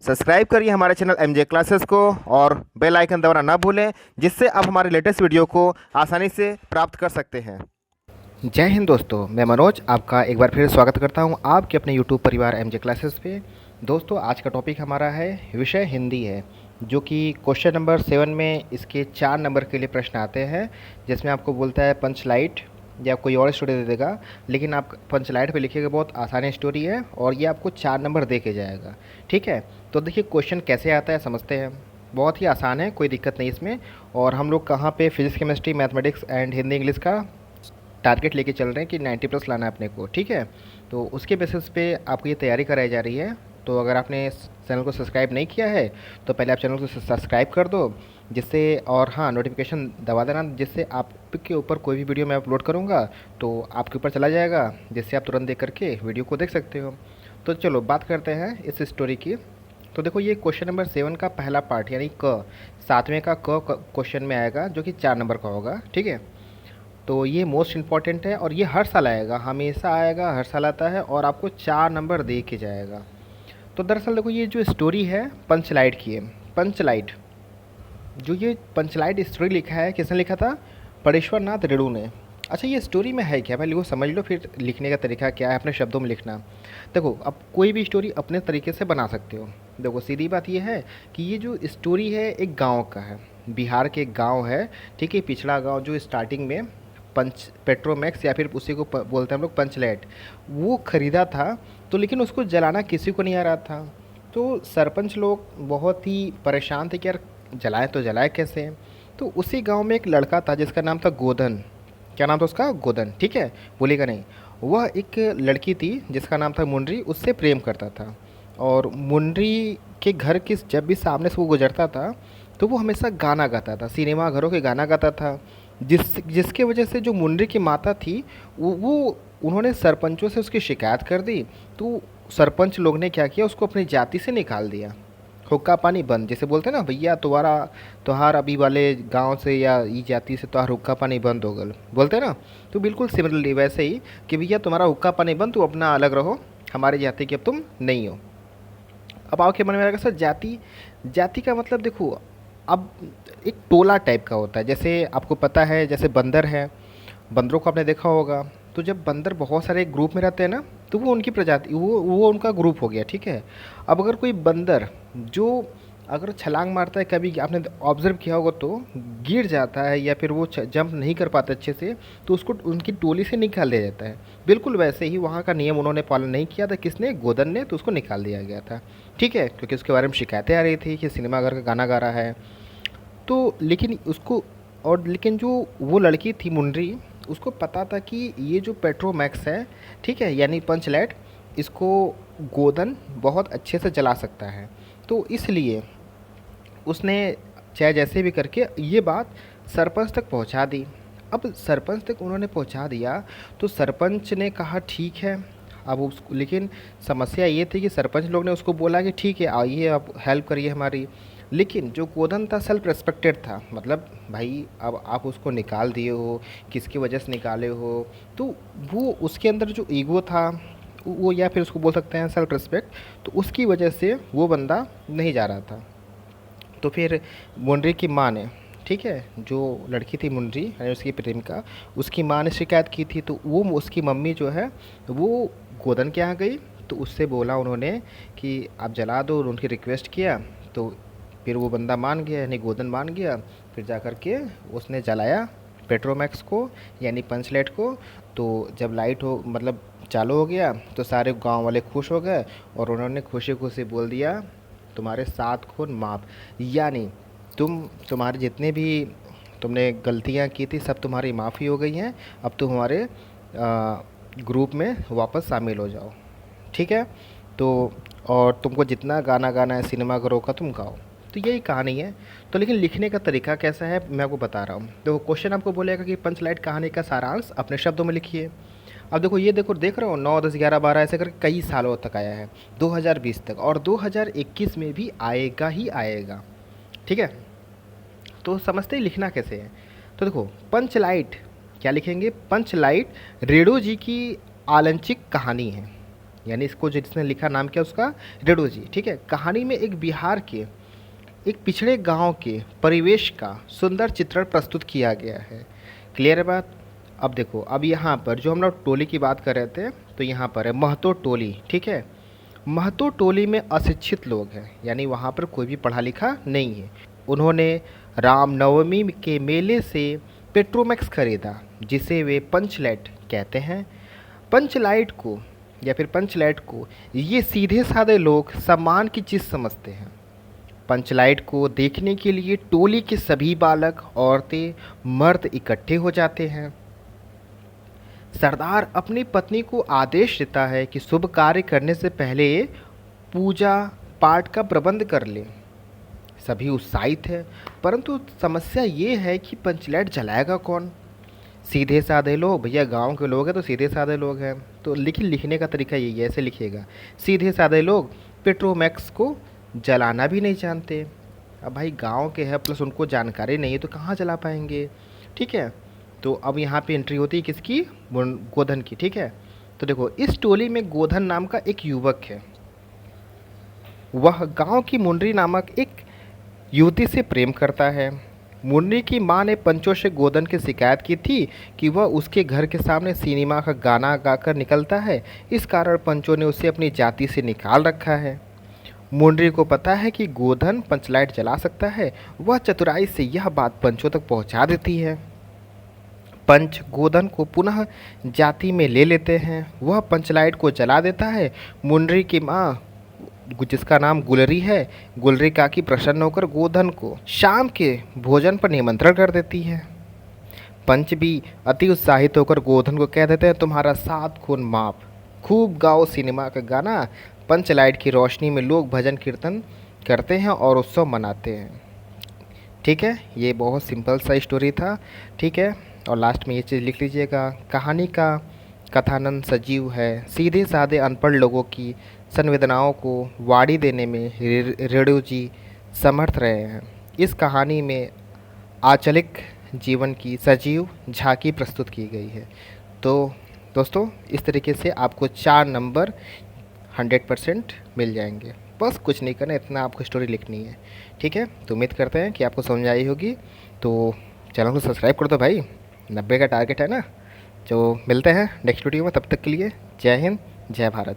Subscribe करिए हमारे channel MJ classes को और बेल आइकन दबाना ना भूलें, जिससे आप हमारे लेटेस्ट वीडियो को आसानी से प्राप्त कर सकते हैं। जय हिंद दोस्तों, मैं मनोज आपका एक बार फिर स्वागत करता हूं आपके अपने यूट्यूब परिवार एमजे क्लासेस पे। दोस्तों, आज का टॉपिक हमारा है विषय हिंदी है, जो कि क्वेश्चन नंबर 7 में इसके 4 नंबर के लिए प्रश्न आते हैं, जिसमें आपको बोलता है पंचलाइट या कोई और स्टोरी दे देगा, लेकिन आप पंचलाइट पे लिखिएगा। बहुत आसान स्टोरी है और ये आपको 4 नंबर दे के जाएगा। ठीक है, तो देखिए क्वेश्चन कैसे आता है समझते हैं। बहुत ही आसान है, कोई दिक्कत नहीं इसमें। और हम लोग कहाँ पे physics chemistry mathematics and Hindi English का टारगेट लेके चल रहे हैं कि 90 प्लस लाना है अपने को। ठीक है, तो उसके बेसिस पे आपको ये तैयारी कराई जा रही है। तो अगर आपने इस चैनल को सब्सक्राइब नहीं किया है तो पहले आप चैनल को सब्सक्राइब कर दो, जिससे और हाँ नोटिफिकेशन दबा देना, जिससे आपके ऊपर कोई भी वीडियो मैं अपलोड करूँगा तो आपके ऊपर चला जाएगा, जिससे आप तुरंत देख करके वीडियो को देख सकते हो। तो चलो बात करते हैं इस स्टोरी की। तो देखो, ये क्वेश्चन नंबर 7 का पहला पार्ट यानी क, 7वें का क क्वेश्चन में आएगा, जो कि 4 नंबर का होगा। ठीक है, तो ये मोस्ट इम्पॉर्टेंट है और ये हर साल आएगा, हमेशा आएगा, हर साल आता है और आपको 4 नंबर दे के जाएगा। तो दरअसल देखो, ये जो स्टोरी है पंचलाइट की है। पंचलाइट, जो ये पंचलाइट स्टोरी लिखा है, किसने लिखा था? परेश्वर नाथ रेणु ने। अच्छा, ये स्टोरी में है क्या, पहले वो समझ लो, फिर लिखने का तरीका क्या है, अपने शब्दों में लिखना। देखो, अब कोई भी स्टोरी अपने तरीके से बना सकते हो। देखो, सीधी बात ये है कि ये जो स्टोरी है एक गांव का है, बिहार के एक गांव है। ठीक है, पिछड़ा गांव जो स्टार्टिंग में पेट्रोमैक्स या फिर उसी को बोलते हैं हम लोग पंचलाइट, वो ख़रीदा था। तो लेकिन उसको जलाना किसी को नहीं आ रहा था। तो सरपंच लोग बहुत ही परेशान थे कि यार जलाए तो जलाए कैसे। तो उसी गांव में एक लड़का था जिसका नाम था गोदन। क्या नाम था उसका? गोदन। ठीक है, बोलेगा नहीं। वह एक लड़की थी जिसका नाम था मुंडरी, उससे प्रेम करता था। और मुंडरी के घर के जब भी सामने से वो गुजरता था तो वो हमेशा गाना गाता था, सिनेमा घरों के गाना गाता था। जिसके वजह से जो मुंडरी की माता थी वो उन्होंने सरपंचों से उसकी शिकायत कर दी। तो सरपंच लोग ने क्या किया, उसको अपनी जाति से निकाल दिया। हुक्का पानी बंद, जैसे बोलते हैं ना, भैया तुम्हारा त्योहार अभी वाले गांव से या ई जाति से त्योहार हुक्का पानी बंद हो गल, बोलते हैं ना। तो बिल्कुल सिमिलरली वैसे ही कि भैया तुम्हारा हुक्का पानी बंद, तुम अपना अलग रहो, हमारी जाति की अब तुम नहीं हो। अब आओ के मन में आएगा सर, जाति, जाति का मतलब देखो, अब एक टोला टाइप का होता है। जैसे आपको पता है, जैसे बंदर है, बंदरों को आपने देखा होगा। तो जब बंदर बहुत सारे ग्रुप में रहते हैं ना, तो वो उनकी प्रजाति, वो उनका ग्रुप हो गया। ठीक है, अब अगर कोई बंदर जो अगर छलांग मारता है, कभी आपने ऑब्जर्व किया होगा तो गिर जाता है या फिर वो जंप नहीं कर पाता अच्छे से, तो उसको उनकी टोली से निकाल दिया जाता है। बिल्कुल वैसे ही वहाँ का नियम उन्होंने पालन नहीं किया था, किसने? गोदन ने। तो उसको निकाल दिया गया था। ठीक है, क्योंकि उसके बारे में शिकायतें आ रही थी कि सिनेमा घर का गाना गा रहा है। तो लेकिन उसको, और लेकिन जो वो लड़की थी मुंडरी, उसको पता था कि ये जो पेट्रोमैक्स है, ठीक है, यानी पंचलाइट, इसको गोदन बहुत अच्छे से जला सकता है। तो इसलिए उसने चाहे जैसे भी करके ये बात सरपंच तक पहुंचा दी। अब सरपंच तक उन्होंने पहुंचा दिया तो सरपंच ने कहा ठीक है। अब उस, लेकिन समस्या ये थी कि सरपंच लोग ने उसको बोला कि ठीक है आइए आप हेल्प करिए हमारी। लेकिन जो गोदन था सेल्फ रेस्पेक्टेड था, मतलब भाई अब आप उसको निकाल दिए हो, किसकी वजह से निकाले हो, तो वो उसके अंदर जो ईगो था वो, या फिर उसको बोल सकते हैं सेल्फ रिस्पेक्ट, तो उसकी वजह से वो बंदा नहीं जा रहा था। तो फिर मुंडरी की माँ ने, ठीक है, जो लड़की थी मुंडरी यानी उसकी प्रेमिका, उसकी माँ ने शिकायत की थी। तो वो उसकी मम्मी जो है वो गोदन के यहाँ गई, तो उससे बोला उन्होंने कि आप जला दो, और उनकी रिक्वेस्ट किया। तो फिर वो बंदा मान गया, यानी गोदन मान गया। फिर जा कर के उसने जलाया पेट्रोमैक्स को, यानी पंचलाइट को। तो जब लाइट हो मतलब चालू हो गया तो सारे गांव वाले खुश हो गए और उन्होंने खुशी खुशी बोल दिया तुम्हारे 7 खून माफ़, यानी तुम्हारे जितने भी तुमने गलतियां की थी सब तुम्हारी माफ़ी हो गई हैं। अब तुम हमारे ग्रुप में वापस शामिल हो जाओ। ठीक है, तो और तुमको जितना गाना गाना है सिनेमा घरों का तुम गाओ। तो यही कहानी है। तो लेकिन लिखने का तरीका कैसा है मैं आपको बता रहा हूँ। तो क्वेश्चन आपको बोलेगा कि पंचलाइट कहानी का सारांश अपने शब्दों में लिखिए। अब देखो, ये देखो, देख रहे हो 9, 10, 11, 12 ऐसे करके कई सालों तक आया है, 2020 तक, और 2021 में भी आएगा ही आएगा। ठीक है, तो समझते ही लिखना कैसे है। तो देखो, पंचलाइट क्या लिखेंगे? पंचलाइट रेणु जी की आलंचिक कहानी है, यानी इसको जिसने लिखा नाम क्या उसका, रेडो जी। ठीक है, कहानी में एक बिहार के एक पिछड़े गांव के परिवेश का सुंदर चित्रण प्रस्तुत किया गया है। क्लियर है बात। अब देखो, अब यहाँ पर जो हम लोग टोली की बात कर रहे थे, तो यहाँ पर है महतो टोली। ठीक है, महतो टोली में अशिक्षित लोग हैं, यानी वहाँ पर कोई भी पढ़ा लिखा नहीं है। उन्होंने रामनवमी के मेले से पेट्रोमैक्स खरीदा, जिसे वे पंचलाइट कहते हैं। पंचलाइट को या फिर पंचलाइट को ये सीधे साधे लोग सम्मान की चीज़ समझते हैं। पंचलाइट को देखने के लिए टोली के सभी बालक, औरतें, मर्द इकट्ठे हो जाते हैं। सरदार अपनी पत्नी को आदेश देता है कि शुभ कार्य करने से पहले पूजा पाठ का प्रबंध कर ले। सभी उत्साहित है, परंतु समस्या ये है कि पंचलाइट जलाएगा कौन। सीधे साधे लोग, भैया गांव के लोग हैं तो सीधे साधे लोग हैं, तो लेकिन लिखने का तरीका यही है, ऐसे लिखिएगा। सीधे साधे लोग पेट्रोमैक्स को जलाना भी नहीं जानते। अब भाई गांव के हैं, प्लस उनको जानकारी नहीं है, तो कहाँ जला पाएंगे। ठीक है, तो अब यहाँ पे एंट्री होती है किसकी, गोधन की। ठीक है, तो देखो इस टोली में गोधन नाम का एक युवक है। वह गांव की मुंडरी नामक एक युवती से प्रेम करता है। मुन्नी की मां ने पंचों से गोधन की शिकायत की थी कि वह उसके घर के सामने सिनेमा का गाना गाकर निकलता है। इस कारण पंचों ने उसे अपनी जाति से निकाल रखा है। मुंडरी को पता है कि गोधन पंचलाइट जला सकता है। वह चतुराई से यह बात पंचों तक पहुंचा देती है। पंच गोधन को पुनः जाति में ले लेते हैं। वह पंचलाइट को जला देता है। मुंडरी की माँ, जिसका नाम गुलरी है, गुलरी काकी प्रसन्न होकर गोधन को शाम के भोजन पर निमंत्रण कर देती है। पंच भी अति उत्साहित होकर गोधन को कह देते हैं, तुम्हारा 7 खून माफ, खूब गाओ सिनेमा का गाना। पंचलाइट की रोशनी में लोग भजन कीर्तन करते हैं और उत्सव मनाते हैं। ठीक है, ये बहुत सिंपल सा स्टोरी था। ठीक है, और लास्ट में ये चीज़ लिख लीजिएगा, कहानी का कथानक सजीव है। सीधे साधे अनपढ़ लोगों की संवेदनाओं को वाणी देने में रेणु जी समर्थ रहे हैं। इस कहानी में आंचलिक जीवन की सजीव झांकी प्रस्तुत की गई है। तो दोस्तों, इस तरीके से आपको 4 नंबर 100% मिल जाएंगे। बस कुछ नहीं करना, इतना आपको स्टोरी लिखनी है। ठीक है, तो उम्मीद करते हैं कि आपको समझ आई होगी। तो चैनल को सब्सक्राइब कर दो भाई, 90 का टारगेट है ना। जो मिलते हैं नेक्स्ट वीडियो में, तब तक के लिए जय हिंद, जय भारत।